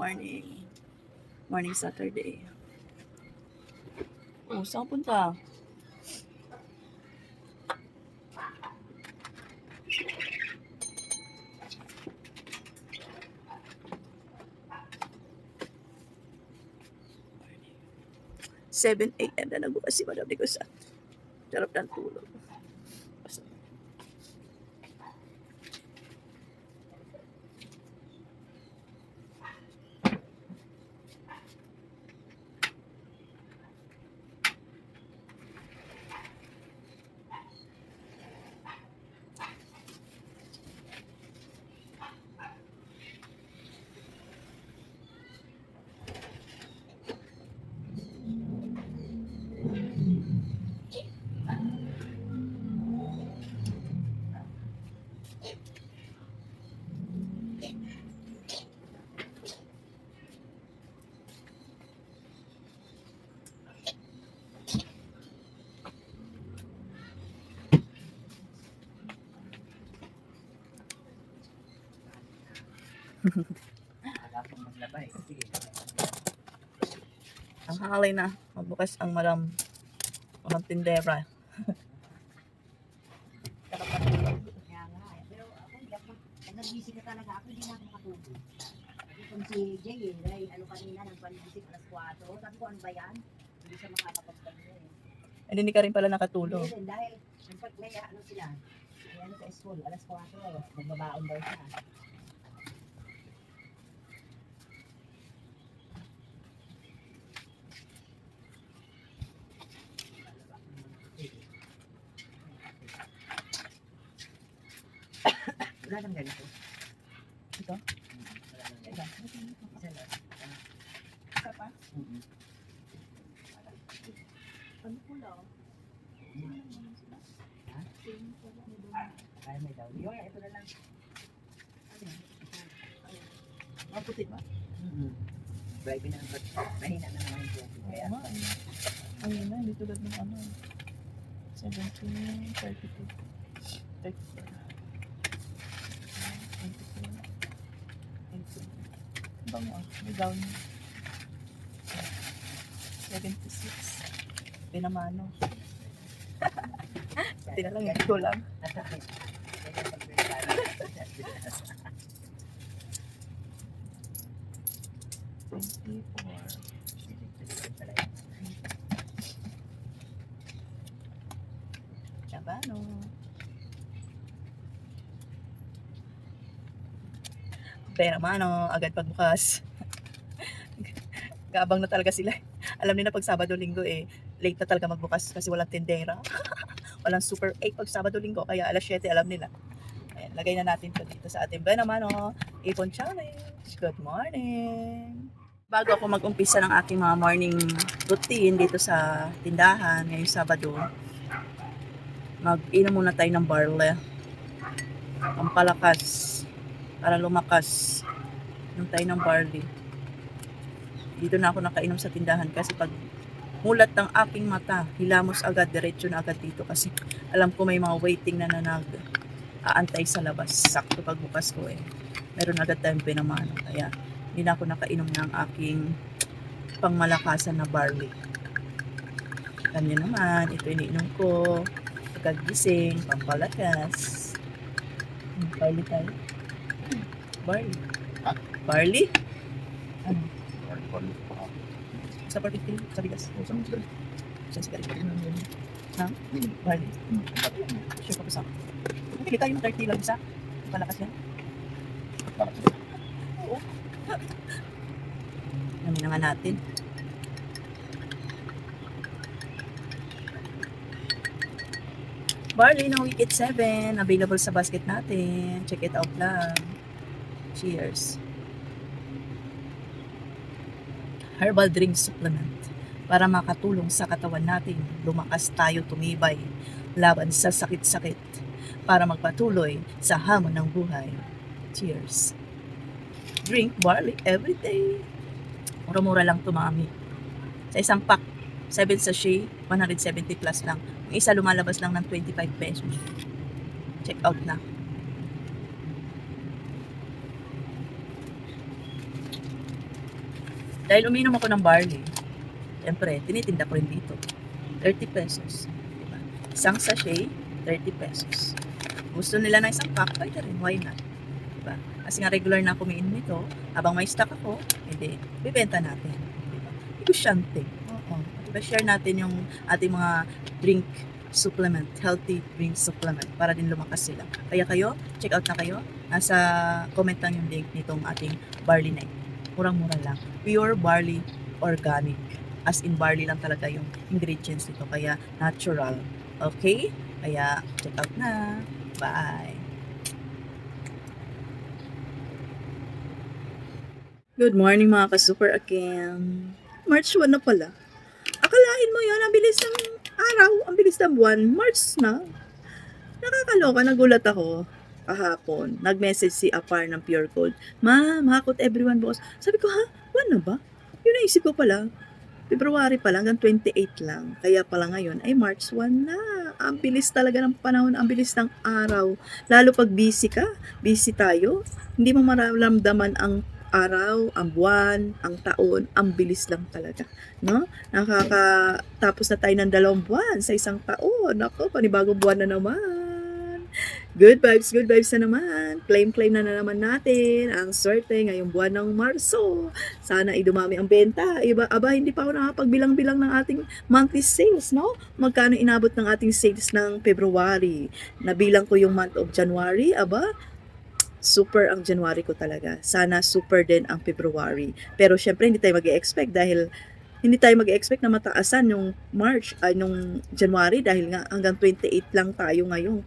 morning. Morning Saturday. Oh, saan punta? Seven a.m. na nagbukas si Madam Nicosa. Sarap ng tulog. Ang halay na. Magbukas ang Madam tindera. Kaya nga eh. Pero ako, nag-busy ka talaga ako, hindi na ako makatulog. Kung si Jay eh, dahil ano kanina, nagpanisip alas 4. Sabi ko, ano ba yan? Hindi siya makakapagpagyo eh. Hindi ka rin pala nakatulog. Hindi rin, dahil may ano sila, may ano sa school, alas 4, magbabaon daw siya. Wala nang ganito. Ito? Isa lang. Isa pa? Ano po lang? Ha? Kaya may daw. Yung ito na lang. Maputi ba? Baby na ang mahina na naman yung tubig. Kaya Ayun na, hindi tulad ng ano. 17, 32, 34. 24, 18. Bang mo, may gown. 76. Pinamano. Tinalang, hindi ko lang. 24. Chabano. Pero mano, agad pagbukas. Gabang na talaga sila. Alam nila pag Sabado Linggo late na talaga magbukas kasi walang tindera. Walang Super 8 pag Sabado Linggo kaya alas 7 alam nila. Ayan, lagay na natin to dito sa ating Benamano Ipon Challenge. Good morning! Bago ako mag-umpisa ng aking mga morning routine dito sa tindahan ngayong Sabado, mag-inom muna tayo ng barley. Pampalakas. Para lumakas. Inom tayo ng barley. Dito na ako nakainom sa tindahan kasi pag mulat ng aking mata, hilamos agad, diretso na agad dito kasi alam ko may mga waiting na aantay sa labas. Sakto pagbukas ko meron agad tayong pinamano. Kaya hindi na ako nakainom ng aking pangmalakasan na barley. Alam niyo naman, ito iniinom ko pagkagising, pampalakas. Barley tayo. Barley. Ha? Barley? Ano? Barley pa. Sa particular, sa bigas. O, saan mo sila? Sa sigaret. Ha? Barley. Sure pa sa. Pili tayo ng 30 lang isa. Malakas yan. Oo. Namin na nga natin. Barley na Wicked 7. Available sa basket natin. Check it out lang. Cheers. Herbal drink supplement para makatulong sa katawan natin. Lumakas tayo, tumibay laban sa sakit-sakit para magpatuloy sa hamon ng buhay. Cheers. Drink barley every day. Mura-mura lang ito, mami. Sa isang pack, 7 sachet, 170 plus lang. Yung isa lumalabas lang ng 25 pesos. Check out na. Dahil uminom ako ng barley, siyempre, tinitinda ko rin dito. 30 pesos. Diba? Isang sachet, 30 pesos. Gusto nila ng isang pack, pwede rin. Why not? Diba? Kasi nga regular na ako umiinom nito. Habang may stock ako, edi, bibenta natin. Diba? Negosyante. Oo. Diba, share natin yung ating mga drink supplement, healthy drink supplement para din lumakas sila. Kaya kayo, check out na kayo. Nasa comment lang yung link nitong ating barley night. Murang-mura lang. Pure barley organic. As in barley lang talaga yung ingredients nito. Kaya natural. Okay? Kaya check out na. Bye! Good morning mga ka-super again. March 1 na pala. Akalain mo yun, ang bilis ng araw, ang bilis ng buwan. March na. Nakakaloka, nagulat ako kahapon. Nag-message si Apar ng Pure Gold. Ma'am, hakot everyone boss. Sabi ko, ha? 1 na ba? Yun naisip ko pala. February pa lang, hanggang 28 lang. Kaya pala ngayon ay March 1 na. Ang bilis talaga ng panahon, ang bilis ng araw. Lalo pag busy ka, busy tayo, hindi mo mararamdaman ang araw, ang buwan, ang taon, ang bilis lang talaga. No? Nakakatapos na tayo ng 2 buwan sa isang taon. Ako, panibagong buwan na naman. Good vibes na naman. Claim na naman natin ang swerte ngayong buwan ng Marso. Sana idumami ang benta. Aba, hindi pa ako nakapagbilang-bilang ng ating monthly sales, no? Magkano inabot ng ating sales ng February? Nabilang ko yung month of January. Aba, super ang January ko talaga. Sana super din ang February. Pero syempre, hindi tayo mag-expect dahil hindi tayo mag-expect na mataasan yung March, nung January dahil nga hanggang 28 lang tayo ngayong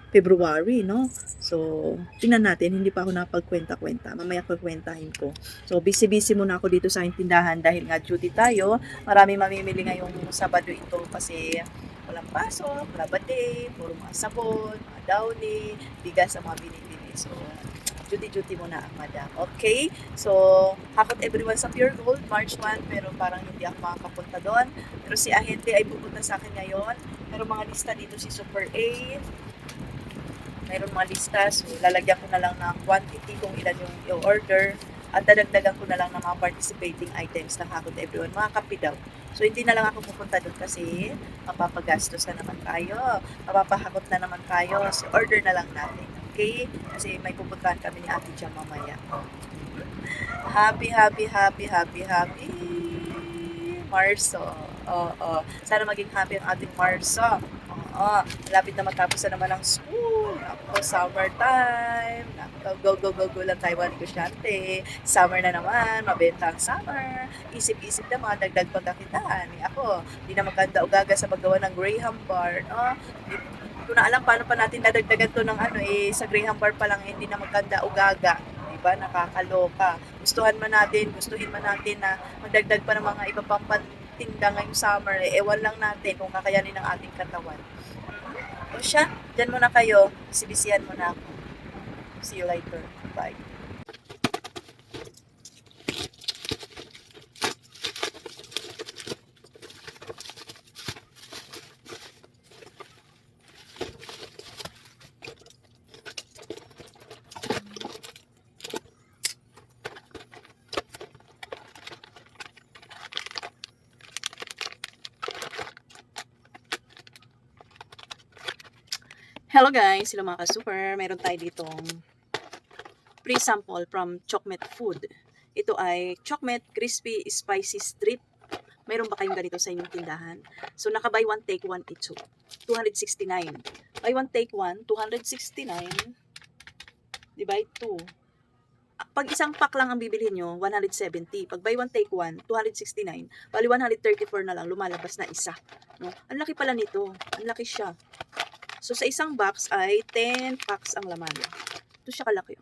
February, no? So, tingnan natin, hindi pa ako napagkwenta-kwenta. Mamaya pagkwentahin ko. So, busy-busy muna ako dito sa aking tindahan dahil nga duty tayo. Marami mamimili ngayong Sabado ito kasi walang pasok, wala day, puro mga sabon, mga downy, bigas ang mga binibili. So, duty muna ang madam. Okay? So, hakot everyone sa Pure Gold, March 1, pero parang hindi ako makakapunta doon. Pero si Ahente ay pupunta sa akin ngayon. Pero mga lista dito si Super A, mayroon mga lista, so lalagyan ko na lang ng quantity kung ilan yung i-order at dadagdagan ko na lang ng mga participating items na hakot everyone, mga kape daw. So hindi na lang ako pupunta doon kasi mapapagastos na naman tayo, mapapahakot na naman tayo, so order na lang natin, okay? Kasi may pupuntahan kami ni Ate Jam mamaya. Happy Marso. Oo. Sana maging happy ang ating Marso. Oo. Malapit na matapos na naman ang school. Ako, summertime. Ako, go lang tayo mga negosyante. Summer na naman, mabenta ang summer. Isip-isip na mga dagdag pagkakitaan. Ako, di na maganda ugaga sa paggawa ng Graham Bar. No? Di ko na alam paano pa natin dadagdagan to ng sa Graham Bar pa lang hindi na maganda ugaga. Diba? Nakakaloka. Gustuhin man natin na magdagdag pa ng mga iba pang pantinda ngayong summer. Ewan lang natin kung kakayanin ng ating katawan. O siya, dyan muna kayo. Sibisihan muna ako. See you later. Bye. Hello guys, sila mga ka-super. Meron tayo ditong free sample from Chokmet Food. Ito ay Chokmet Crispy Spicy Strip. Meron ba kayong ganito sa inyong tindahan? So naka buy one take one ito. 269. Buy one take one, 269 divide 2. Pag isang pack lang ang bibilhin nyo, 170. Pag buy one take one, 269. Bali 134 na lang, lumalabas na isa. No? Ang laki pala nito. Ang laki siya. So, sa isang box ay 10 packs ang laman. Ito siya kalaki.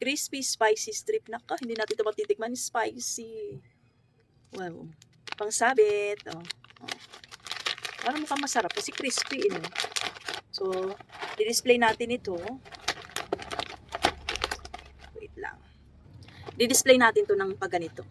Crispy, spicy strip. Naka, hindi natin ito matitikman. Spicy. Wow. Pangsabit. Oh. Parang mukhang masarap kasi crispy. So, di-display natin ito. Wait lang. Di-display natin ito ng pagganito.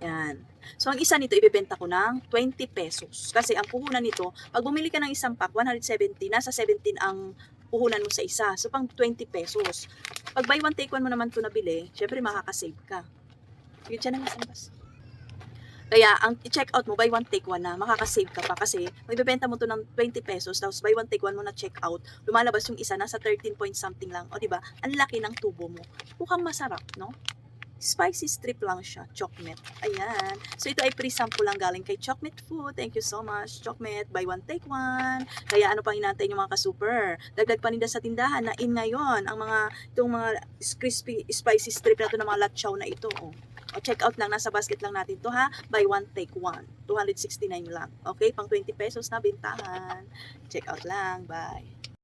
Yan. So, ang isa nito, ibibenta ko ng 20 pesos. Kasi ang puhunan nito, pag bumili ka ng isang pack, 170, nasa 17 ang puhunan mo sa isa. So, pang 20 pesos. Pag buy one, take one mo naman ito nabili, syempre makakasave ka. Yun siya na mas. Kaya, ang i-check out mo, buy one, take one na, makakasave ka pa kasi magbebenta mo to ng 20 pesos, tapos buy one, take one mo na check out, lumalabas yung isa, nasa 13 point something lang. O, diba? Ang laki ng tubo mo. Mukhang masarap, no? Spicy strip lang siya, Chokmet. Ayan. So, ito ay pre-sample lang galing kay Chokmet Food. Thank you so much, Chokmet. Buy one, take one. Kaya ano pang inaantay nyo mga ka-super? Dagdag paninda sa tindahan na in ngayon ang itong mga crispy, spicy strip na to ng mga latchaw na ito. Oh. O, check out lang. Nasa basket lang natin to ha. Buy one, take one. 269 lang. Okay? Pang 20 pesos na bintahan. Check out lang. Bye.